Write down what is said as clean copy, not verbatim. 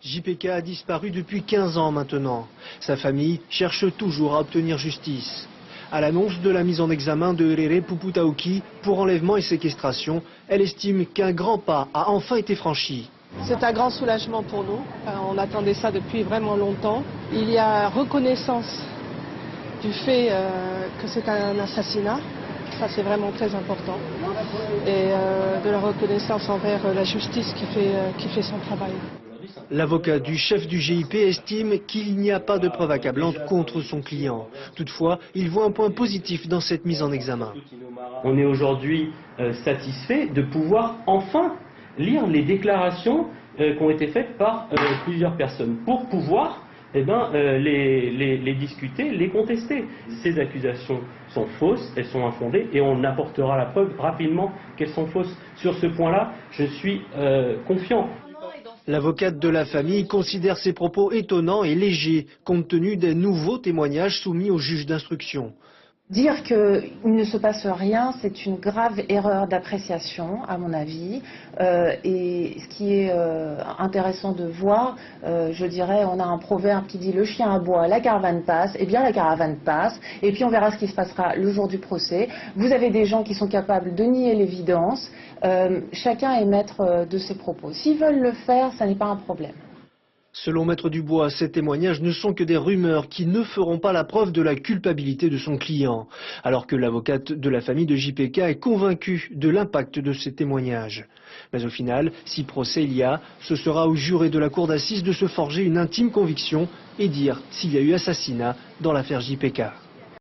JPK a disparu depuis 15 ans maintenant. Sa famille cherche toujours à obtenir justice. À l'annonce de la mise en examen de Herere Puputaoki pour enlèvement et séquestration, elle estime qu'un grand pas a enfin été franchi. C'est un grand soulagement pour nous. On attendait ça depuis vraiment longtemps. Il y a reconnaissance du fait que c'est un assassinat. Ça, c'est vraiment très important. Et de la reconnaissance envers la justice qui fait son travail. L'avocat du chef du GIP estime qu'il n'y a pas de preuve accablante contre son client. Toutefois, il voit un point positif dans cette mise en examen. On est aujourd'hui satisfait de pouvoir enfin lire les déclarations qui ont été faites par plusieurs personnes pour pouvoir les discuter, les contester. Ces accusations sont fausses, elles sont infondées et on apportera la preuve rapidement qu'elles sont fausses. Sur ce point-là, je suis confiant. L'avocate de la famille considère ces propos étonnants et légers, compte tenu des nouveaux témoignages soumis au juge d'instruction. Dire qu'il ne se passe rien, c'est une grave erreur d'appréciation, à mon avis. Et ce qui est intéressant de voir, je dirais, on a un proverbe qui dit « le chien aboie, la caravane passe ». Eh bien, la caravane passe, et puis on verra ce qui se passera le jour du procès. Vous avez des gens qui sont capables de nier l'évidence. Chacun est maître de ses propos. S'ils veulent le faire, ça n'est pas un problème. Selon Maître Dubois, ces témoignages ne sont que des rumeurs qui ne feront pas la preuve de la culpabilité de son client, alors que l'avocate de la famille de JPK est convaincue de l'impact de ces témoignages. Mais au final, si procès il y a, ce sera aux jurés de la cour d'assises de se forger une intime conviction et dire s'il y a eu assassinat dans l'affaire JPK.